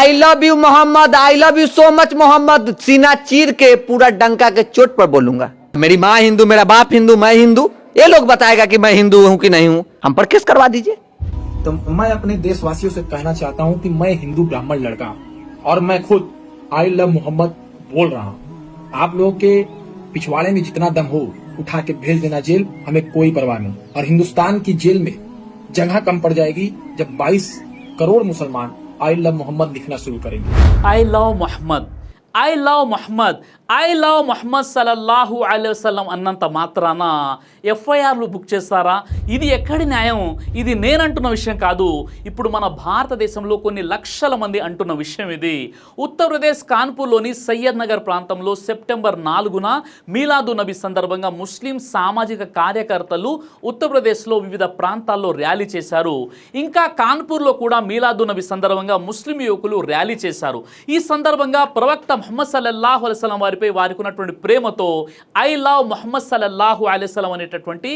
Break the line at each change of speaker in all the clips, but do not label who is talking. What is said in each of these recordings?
I love you Mohammed, I love you so much Mohammed सीना चीर के पूरा डंका के चोट पर बोलूंगा। मेरी माँ हिंदू, मेरा बाप हिंदू, मैं हिंदू, ये लोग बताएगा कि मैं हिंदू हूं कि नहीं हूं। हम पर केस करवा दीजिए।
तो मैं अपने देशवासियों से कहना चाहता हूं कि मैं हिंदू ब्राह्मण लड़का हूं और मैं खुद आई लव मोहम्मद बोल रहा हूं। आप लोगों के पिछवाड़े में जितना दम हो उठा के भेज देना जेल, हमें कोई परवाह नहीं। और हिंदुस्तान की जेल में जगह कम पड़ जाएगी जब 22 करोड़ मुसलमान आई लव मोहम्मद लिखना शुरू करेंगे।
I love Mohammed, I love Mohammed, I love Mohammed సల్లల్లాహు అలైహి వసల్లం అన్నంత మాత్రాన ఎఫ్ఐఆర్లు బుక్ చేస్తారా? ఇది ఎక్కడి న్యాయం? ఇది నేనంటున్న విషయం కాదు, ఇప్పుడు మన భారతదేశంలో కొన్ని లక్షల మంది అంటున్న విషయం ఇది. ఉత్తరప్రదేశ్ కాన్పూర్లోని సయ్యద్ నగర్ ప్రాంతంలో సెప్టెంబర్ 4న మీలాదు నబీ సందర్భంగా ముస్లిం సామాజిక కార్యకర్తలు ఉత్తరప్రదేశ్లో వివిధ ప్రాంతాల్లో ర్యాలీ చేశారు. ఇంకా కాన్పూర్లో కూడా మీలాదు నబీ సందర్భంగా ముస్లిం యువకులు ర్యాలీ చేశారు. ఈ సందర్భంగా ప్రవక్త ముహమ్మద్ సల్లల్లాహు అలైహి వసల్లం వారిపై వారికి ఉన్నటువంటి ప్రేమతో ఐ లవ్ ముహమ్మద్ సల్లల్లాహు అలైహి వసల్లం అనేటటువంటి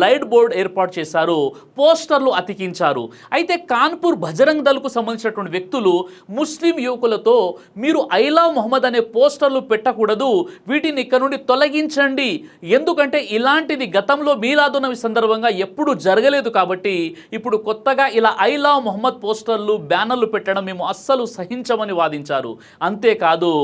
లైట్ బోర్డ్ ఏర్పాటు చేశారు, పోస్టర్లు అతికించారు. అయితే కాన్పూర్ బజరంగ్ దళ్కు సంబంధించినటువంటి వ్యక్తులు ముస్లిం యువకులతో మీరు ఐ లవ్ ముహమ్మద్ అనే పోస్టర్లు పెట్టకూడదు, వీటిని ఇక్కడ నుండి తొలగించండి, ఎందుకంటే ఇలాంటిది గతంలో మీలాదు నబీ సందర్భంగా ఎప్పుడు జరగలేదు కాబట్టి ఇప్పుడు కొత్తగా ఇలా ఐ లవ్ ముహమ్మద్ పోస్టర్లు బ్యానర్లు పెట్టడం మేము అస్సలు సహించమని వాదించారు. అంతేకాదు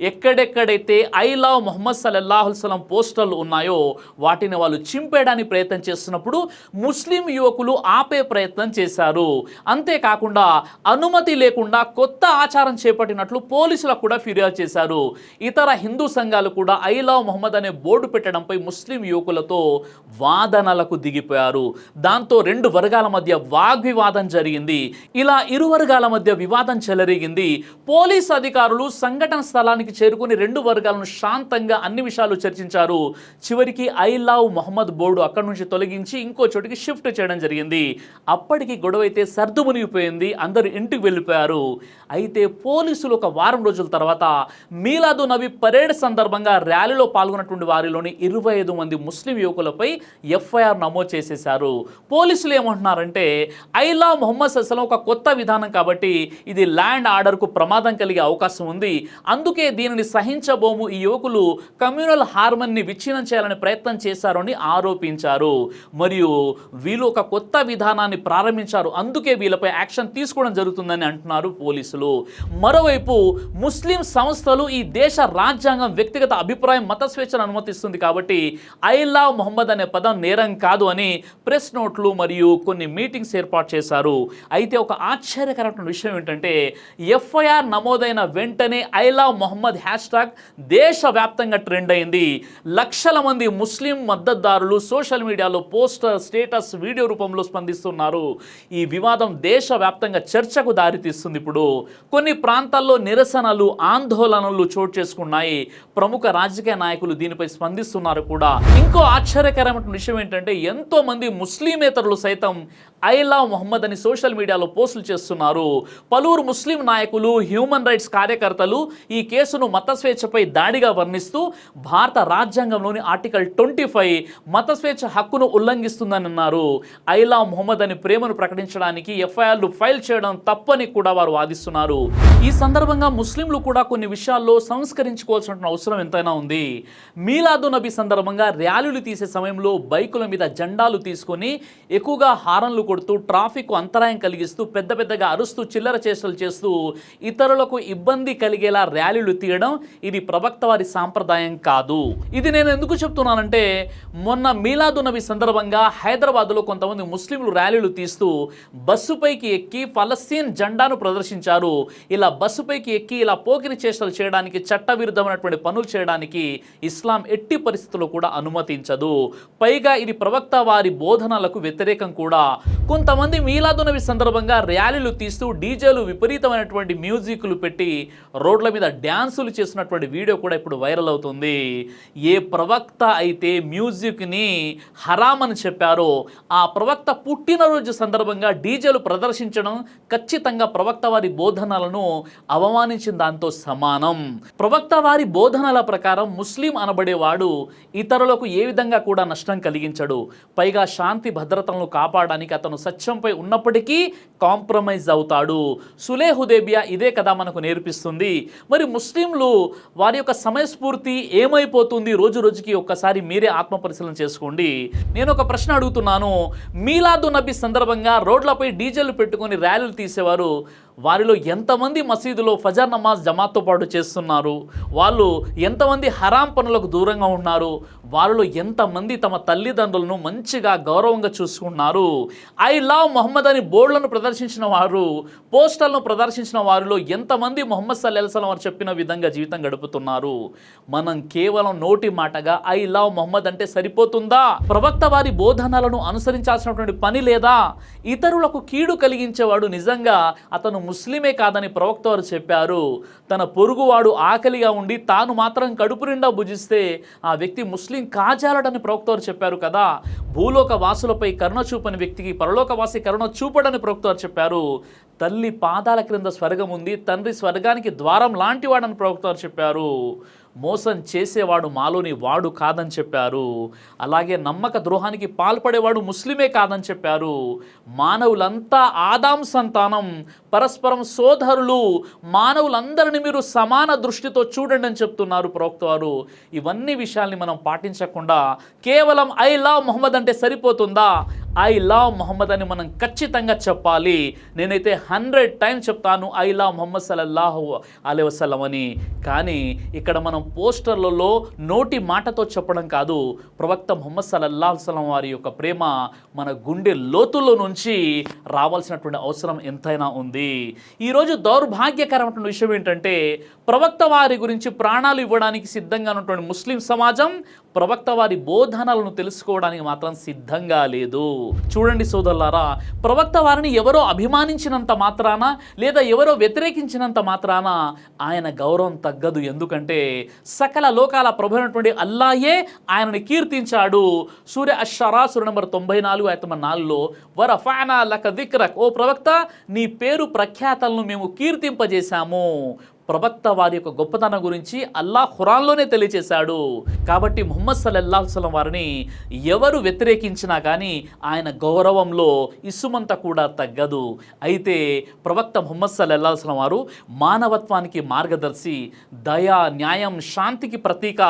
ఎక్కడెక్కడైతే ఐ లవ్ ముహమ్మద్ సల్లల్లాహు అలైహి వసల్లం పోస్టర్లు ఉన్నాయో వాటిని వాళ్ళు చింపేయడానికి ప్రయత్నం చేస్తున్నప్పుడు ముస్లిం యువకులు ఆపే ప్రయత్నం చేశారు. అంతేకాకుండా అనుమతి లేకుండా కొత్త ఆచారం చేపట్టినట్లు పోలీసులకు కూడా ఫిర్యాదు చేశారు. ఇతర హిందూ సంఘాలు కూడా ఐ లవ్ ముహమ్మద్ అనే బోర్డు పెట్టడంపై ముస్లిం యువకులతో వాదనలకు దిగిపోయారు. దాంతో రెండు వర్గాల మధ్య వాగ్వివాదం జరిగింది. ఇలా ఇరు వర్గాల మధ్య వివాదం చెలరేగింది. పోలీస్ అధికారులు సంఘటన స్థలానికి చేరుకుని రెండు వర్గాలను శాంతంగా అన్ని విషయాలు చర్చించారు. చివరికి ఐ లవ్ మొహమ్మద్ బోర్డు అక్కడి నుంచి తొలగించి ఇంకో చోటికి షిఫ్ట్ చేయడం జరిగింది. అప్పటికి గొడవ అయితే సర్దుమునిగిపోయింది, అందరూ ఇంటికి వెళ్ళిపోయారు. అయితే పోలీసులు ఒక వారం రోజుల తర్వాత మీలాదు నబీ పరేడ్ సందర్భంగా ర్యాలీలో పాల్గొన్నటువంటి వారిలోని 25 మంది ముస్లిం యువకులపై ఎఫ్ఐఆర్ నమోదు చేసేశారు. పోలీసులు ఏమంటున్నారంటే ఐ లవ్ మొహమ్మద్ సల్లం ఒక కొత్త విధానం కాబట్టి ఇది ల్యాండ్ ఆర్డర్కు ప్రమాదం కలిగే అవకాశం ఉంది, అందుకే దీనిని సహించబోము, ఈ యువకులు కమ్యూనల్ హార్మోనీని విచ్ఛిన్నం చేయాలని ప్రయత్నం చేశారు అని ఆరోపించారు. మరియు వీళ్ళు ఒక కొత్త విధానాన్ని ప్రారంభించారు, అందుకే వీళ్ళపై యాక్షన్ తీసుకోవడం జరుగుతుందని అంటున్నారు పోలీసులు. మరోవైపు ముస్లిం సంస్థలు ఈ దేశ రాజ్యాంగం వ్యక్తిగత అభిప్రాయం మత స్వేచ్ఛను అనుమతిస్తుంది కాబట్టి ఐ లవ్ మొహమ్మద్ అనే పదం నేరం కాదు అని ప్రెస్ నోట్లు మరియు కొన్ని మీటింగ్స్ ఏర్పాటు చేశారు. అయితే ఒక ఆశ్చర్యకరమైన విషయం ఏంటంటే ఎఫ్ఐఆర్ నమోదైన వెంటనే I love Mohammed hashtag దేశవ్యాప్తంగా ట్రెండ్ అయింది. లక్షల మంది ముస్లిం మద్దతుదారులు సోషల్ మీడియాలో పోస్టర్, స్టేటస్, వీడియో రూపంలో స్పందిస్తున్నారు. ఈ వివాదం దేశవ్యాప్తంగా చర్చకు దారితీస్తుంది. ఇప్పుడు కొన్ని ప్రాంతాల్లో నిరసనలు, ఆందోళనలు చోటు చేసుకున్నాయి. ప్రముఖ రాజకీయ నాయకులు దీనిపై స్పందిస్తున్నారు కూడా. ఇంకో ఆశ్చర్యకరమైన విషయం ఏంటంటే ఎంతో మంది ముస్లిమేతరులు సైతం ఐ లవ్ మొహమ్మద్ అని సోషల్ మీడియాలో పోస్టులు చేస్తున్నారు. పలువురు ముస్లిం నాయకులు, హ్యూమన్ రైట్స్ కార్యకర్తలు ఈ కేసును మత స్వేచ్ఛపై దాడిగా వర్ణిస్తూ భారత రాజ్యాంగంలోని ఆర్టికల్ 25 మత స్వేచ్ఛ హక్కును ఉల్లంఘిస్తుందని అన్నారు. ఐ లవ్ మొహమ్మద్ అని ప్రేమను ప్రకటించడానికి ఎఫ్ఐఆర్లు ఫైల్ చేయడం తప్పని కూడా వారు వాదిస్తున్నారు. ఈ సందర్భంగా ముస్లింలు కూడా కొన్ని విషయాల్లో సంస్కరించుకోవాల్సిన అవసరం ఎంతైనా ఉంది. మీలాదు నబీ సందర్భంగా ర్యాలీలు తీసే సమయంలో బైకుల మీద జెండాలు తీసుకొని ఎక్కువగా హారన్లు కొడుతూ ట్రాఫిక్ అంతరాయం కలిగిస్తూ పెద్ద పెద్దగా అరుస్తూ చిల్లర చేష్టలు చేస్తూ ఇతరులకు ఇబ్బంది కలిగేలా ర్యాలీలు తీయడం ఇది ప్రవక్త వారి సాంప్రదాయం కాదు. ఇది నేను ఎందుకు చెప్తున్నానంటే మొన్న మీలాదు నబీ సందర్భంగా హైదరాబాద్లో కొంతమంది ముస్లింలు ర్యాలీలు తీస్తూ బస్సుపైకి ఎక్కి ఫలస్తీన్ జెండాను ప్రదర్శించారు. ఇలా బస్సుపైకి ఎక్కి ఇలా పోకిరి చేష్టలు చేయడానికి, చట్టవిరుద్ధమైనటువంటి పనులు చేయడానికి ఇస్లాం ఎట్టి పరిస్థితుల్లో కూడా అనుమతించదు. పైగా ఇది ప్రవక్త వారి బోధనలకు వ్యతిరేకం కూడా. కొంతమంది మీలాదు నబీ సందర్భంగా ర్యాలీలు తీస్తూ డీజేలు, విపరీతమైనటువంటి మ్యూజిక్లు పెట్టి రోడ్ల మీద డ్యాన్సులు చేసినటువంటి వీడియో వీడియో కూడా ఇప్పుడు వైరల్ అవుతుంది. ఏ ప్రవక్త అయితే మ్యూజిక్ని హరామ్ అని చెప్పారో ఆ ప్రవక్త పుట్టినరోజు సందర్భంగా డీజేలు ప్రదర్శించడం ఖచ్చితంగా ప్రవక్త వారి బోధనలను అవమానించిన దాంతో సమానం. ప్రవక్త వారి బోధనల ప్రకారం ముస్లిం అనబడేవాడు ఇతరులకు ఏ విధంగా కూడా నష్టం కలిగించడు. పైగా శాంతి భద్రతలను కాపాడడానికి అతను సత్యంపై ఉన్నప్పటికీ కాంప్రమైజ్ అవుతాడు. సులే హుదైబియా ఇదే కదా మనకు నేర్పిస్తుంది. మరి ముస్లింలు వారి యొక్క సమయస్ఫూర్తి ఏమైపోతుంది రోజు రోజుకి? ఒక్కసారి మీరే ఆత్మ పరిశీలన చేసుకోండి. నేను ఒక ప్రశ్న అడుగుతున్నాను. మీలాదు నబీ సందర్భంగా రోడ్లపై డీజేలు పెట్టుకొని ర్యాలీలు తీసేవారు. వారిలో ఎంతమంది మసీదులో ఫజర్ నమాజ్ జమాత్తో పాటు చేస్తున్నారు? వాళ్ళు ఎంతమంది హరాం పనులకు దూరంగా ఉన్నారు? వారిలో ఎంతమంది తమ తల్లిదండ్రులను మంచిగా గౌరవంగా చూసుకున్నారు? ఐ లవ్ మొహమ్మద్ అని బోర్డులను ప్రదర్శించిన వారు, పోస్టర్లను ప్రదర్శించిన వారిలో ఎంతమంది మొహమ్మద్ సల్లల్లాహు అలైహి వసల్లం వారు చెప్పిన విధంగా జీవితం గడుపుతున్నారు? మనం కేవలం నోటి మాటగా ఐ లవ్ మొహమ్మద్ అంటే సరిపోతుందా? ప్రవక్త వారి బోధనలను అనుసరించాల్సినటువంటి పని లేదా? ఇతరులకు కీడు కలిగించేవాడు నిజంగా అతను ముస్లిమే కాదని ప్రవక్త వారు చెప్పారు. తన పొరుగువాడు ఆకలిగా ఉండి తాను మాత్రం కడుపు నిండా భుజిస్తే ఆ వ్యక్తి ముస్లిం కాజాలడని ప్రవక్త వారు చెప్పారు కదా. భూలోక వాసులపై కరుణ చూపని వ్యక్తికి పరలోకవాసి కరుణ చూపడని ప్రవక్త వారు చెప్పారు. తల్లి పాదాల క్రింద స్వర్గం ఉంది, తండ్రి స్వర్గానికి ద్వారం లాంటివాడని ప్రవక్త వారు చెప్పారు. మోసం చేసేవాడు మాలోని వాడు కాదని చెప్పారు. అలాగే నమ్మక ద్రోహానికి పాల్పడేవాడు ముస్లిమే కాదని చెప్పారు. మానవులంతా ఆదాం సంతానం, పరస్పరం సోదరులు, మానవులందరినీ మీరు సమాన దృష్టితో చూడండి అని చెప్తున్నారు ప్రవక్త వారు. ఇవన్నీ విషయాల్ని మనం పాటించకుండా కేవలం ఐ లవ్ మొహమ్మద్ అంటే సరిపోతుందా? ఐ లవ్ మొహమ్మద్ అని మనం ఖచ్చితంగా చెప్పాలి. నేనైతే 100 టైమ్స్ చెప్తాను ఐ లవ్ మొహమ్మద్ సల్లల్లాహు అలైహి వసల్లం అని. కానీ ఇక్కడ మనం పోస్టర్లలో నోటి మాటతో చెప్పడం కాదు, ప్రవక్త ముహమ్మద్ సల్లల్లాహు అలైహి వసల్లం వారి యొక్క ప్రేమ మన గుండె లోతుల్లో నుంచి రావాల్సినటువంటి అవసరం ఎంతైనా ఉంది. ఈరోజు దౌర్భాగ్యకరమైన విషయం ఏంటంటే ప్రవక్త వారి గురించి ప్రాణాలు ఇవ్వడానికి సిద్ధంగా ఉన్నటువంటి ముస్లిం సమాజం ప్రవక్త వారి బోధనలను తెలుసుకోవడానికి మాత్రం సిద్ధంగా లేదు. చూడండి సోదరులారా, ప్రవక్త వారిని ఎవరో అభిమానించినంత మాత్రాన లేదా ఎవరో వ్యతిరేకించినంత మాత్రాన ఆయన గౌరవం తగ్గదు. ఎందుకంటే సకల లోకాల ప్రభు అయినటువంటి అల్లాహే ఆయనని కీర్తించాడు. సూర్య అష్-షరా సూర నంబర్ 94 ఆయత 4లో వరఫఅనా లక దిక్రక్, ఓ ప్రవక్త నీ పేరు ప్రఖ్యాతలను మేము కీర్తింపజేశాము. ప్రవక్త వారి యొక్క గొప్పతనం గురించి అల్లాహ్ ఖురాన్లోనే తెలియజేశాడు. కాబట్టి ముహమ్మద్ సల్లల్లాహు అలైహి వసల్లం వారిని ఎవరు వ్యతిరేకించినా కానీ ఆయన గౌరవంలో ఇసుమంత కూడా తగ్గదు. అయితే ప్రవక్త ముహమ్మద్ సల్లల్లాహు అలైహి వసల్లం వారు మానవత్వానికి మార్గదర్శి, దయా, న్యాయం, శాంతికి ప్రతీక,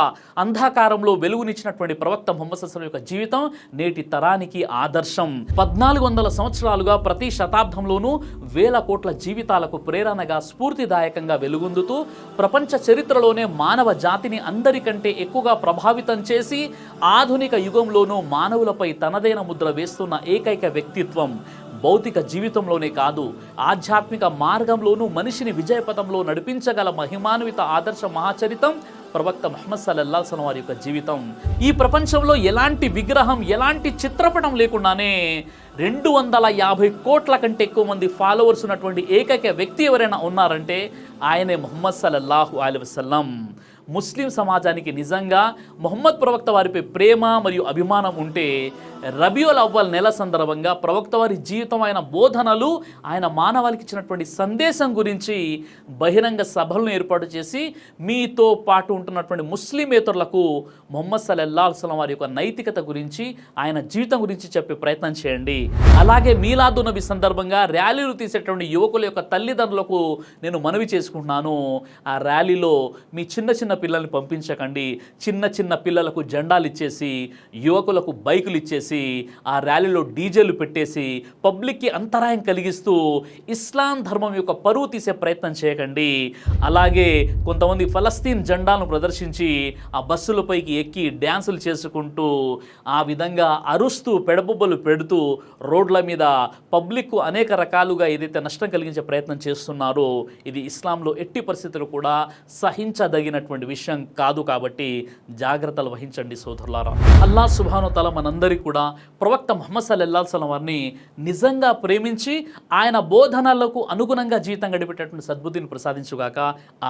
అంధకారంలో వెలుగునిచ్చినటువంటి ప్రవక్త ముహమ్మద్ సల్లల్లాహు అలైహి వసల్లం యొక్క జీవితం నేటి తరానికి ఆదర్శం. 1400 సంవత్సరాలుగా ప్రతి శతాబ్దంలోనూ వేల కోట్ల జీవితాలకు ప్రేరణగా, స్ఫూర్తిదాయకంగా వెలుగుందుతూ ప్రపంచ చరిత్రలోనే మానవ జాతిని అందరికంటే ఎక్కువగా ప్రభావితం చేసి ఆధునిక యుగంలోనూ మానవులపై తనదైన ముద్ర వేస్తున్న ఏకైక వ్యక్తిత్వం. భౌతిక జీవితంలోనే కాదు, ఆధ్యాత్మిక మార్గంలోనూ మనిషిని విజయపథంలో నడిపించగల మహిమాన్విత ఆదర్శ మహాచరితం ప్రవక్త ముహమ్మద్ సల్లల్లాహు అలైహి వసల్లం వారి యొక్క జీవితం. ఈ ప్రపంచంలో ఎలాంటి విగ్రహం, ఎలాంటి చిత్రపటం లేకుండానే 250 కోట్ల కంటే ఎక్కువ మంది ఫాలోవర్స్ ఉన్నటువంటి ఏకైక వ్యక్తి ఎవరైనా ఉన్నారంటే ఆయనే ముహమ్మద్ సల్లల్లాహు అలైహి వసల్లం. ముస్లిం సమాజానికి నిజంగా ముహమ్మద్ ప్రవక్త వారిపై ప్రేమ మరియు అభిమానం ఉంటే రబియుల్ అవ్వల్ నెల సందర్భంగా ప్రవక్త వారి జీవితం, ఆయన బోధనలు, ఆయన మానవాళికి ఇచ్చినటువంటి సందేశం గురించి బహిరంగ సభలను ఏర్పాటు చేసి మీతో పాటు ఉంటున్నటువంటి ముస్లిమేతరులకు ముహమ్మద్ సల్లల్లాహు అలైహి వసల్లం వారి యొక్క నైతికత గురించి, ఆయన జీవితం గురించి చెప్పే ప్రయత్నం చేయండి. అలాగే మీలాదు నబీ సందర్భంగా ర్యాలీలు తీసేటువంటి యువకుల యొక్క తల్లిదండ్రులకు నేను మనవి చేసుకుంటున్నాను, ఆ ర్యాలీలో మీ చిన్న చిన్న పిల్లల్ని పంపించకండి. చిన్న చిన్న పిల్లలకు జెండాలు ఇచ్చేసి, యువకులకు బైకులు ఇచ్చేసి, ఆ ర్యాలీలో డీజేలు పెట్టేసి పబ్లిక్కి అంతరాయం కలిగిస్తూ ఇస్లాం ధర్మం యొక్క పరువు తీసే ప్రయత్నం చేయకండి. అలాగే కొంతమంది ఫలస్తీన్ జెండాలను ప్రదర్శించి ఆ బస్సులపైకి ఎక్కి డ్యాన్సులు చేసుకుంటూ ఆ విధంగా అరుస్తూ పెడబొబ్బలు పెడుతూ రోడ్ల మీద పబ్లిక్కు అనేక రకాలుగా ఏదైతే నష్టం కలిగించే ప్రయత్నం చేస్తున్నారో ఇది ఇస్లాంలో ఎట్టి పరిస్థితులు కూడా సహించదగినటువంటి విషయం కాదు. కాబట్టి జాగ్రత్తలు వహించండి సోదరులారా. అల్లాహ్ సుబ్హానహు వ తఆలా మనందరికీ కూడా కూడా ప్రవక్త ముహమ్మద్ సల్లల్లాహు అలైహి వసల్లం వారిని నిజంగా ప్రేమించి ఆయన బోధనలకు అనుగుణంగా జీవితం గడిపేటటువంటి సద్బుద్ధిని ప్రసాదించుగాక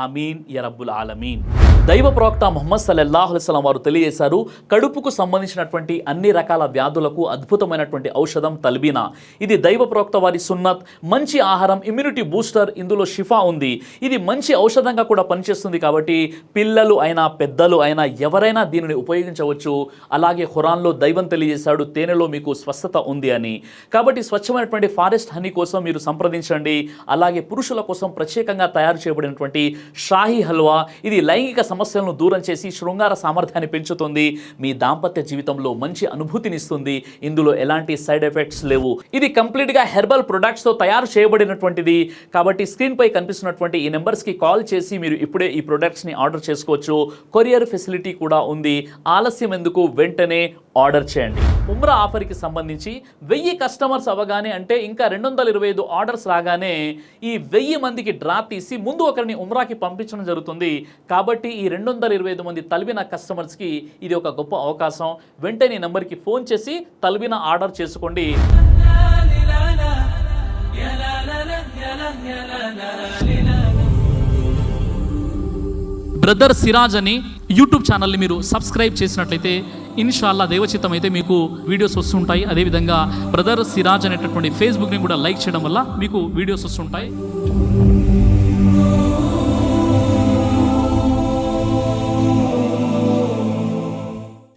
ఆమీన్ యా రబ్బుల్ ఆలమీన్. దైవ ప్రవక్త ముహమ్మద్ సల్లల్లాహు అలైహి వసల్లం వారు తెలియజేశారు, కడుపుకు సంబంధించినటువంటి అన్ని రకాల వ్యాధులకు అద్భుతమైనటువంటి ఔషధం తల్బీనా. ఇది దైవ ప్రవక్త వారి సున్నత్, మంచి ఆహారం, ఇమ్యూనిటీ బూస్టర్, ఇందులో షిఫా ఉంది. ఇది మంచి ఔషధంగా కూడా పనిచేస్తుంది కాబట్టి పిల్లలు అయినా పెద్దలు అయినా ఎవరైనా దీనిని ఉపయోగించవచ్చు. అలాగే ఖురాన్లో దైవం తెలియజేశాడు, తేనెలో మీకు స్వస్థత ఉంది అని. కాబట్టి స్వచ్ఛమైనటువంటి ఫారెస్ట్ హనీ కోసం మీరు సంప్రదించండి. అలాగే పురుషుల కోసం ప్రత్యేకంగా తయారు చేయబడినటువంటి షాహీ హల్వా, ఇది లైంగిక సమస్యలను దూరం చేసి శృంగార సామర్థ్యాన్ని పెంచుతుంది, మీ దాంపత్య జీవితంలో మంచి అనుభూతినిస్తుంది. ఇందులో ఎలాంటి సైడ్ ఎఫెక్ట్స్ లేవు. ఇది కంప్లీట్గా హెర్బల్ ప్రొడక్ట్స్తో తయారు చేయబడినటువంటిది. కాబట్టి స్క్రీన్పై కనిపిస్తున్నటువంటి ఈ నెంబర్స్కి కాల్ చేసి మీరు ఇప్పుడే ఈ ప్రొడక్ట్స్ని ఆర్డర్ చేసుకోవచ్చు. కొరియర్ ఫెసిలిటీ కూడా ఉంది. ఆలస్యం ఎందుకు, వెంటనే ఆర్డర్ చేయండి. ఉమ్రా ఆఫర్కి సంబంధించి 1000 కస్టమర్స్ అవ్వగానే, అంటే ఇంకా 225 ఆర్డర్స్ రాగానే ఈ 1000 మందికి డ్రా తీసి ముందు ఒకరిని ఉమ్రాకి పంపించడం జరుగుతుంది. కాబట్టి ఈ 225 మంది తల్బీనా కస్టమర్స్కి ఇది ఒక గొప్ప అవకాశం. వెంటనే ఈ నెంబర్కి ఫోన్ చేసి తల్బీనా ఆర్డర్ చేసుకోండి. బ్రదర్ సిరాజ్ అని యూట్యూబ్ ఛానల్ని మీరు సబ్స్క్రైబ్ చేసినట్లయితే ఇన్షాల్లా దైవచిత్తం అయితే మీకు వీడియోస్ వస్తుంటాయి. అదేవిధంగా బ్రదర్ సిరాజ్ అనేటటువంటి ఫేస్బుక్ని కూడా లైక్ చేయడం వల్ల మీకు వీడియోస్ వస్తుంటాయి.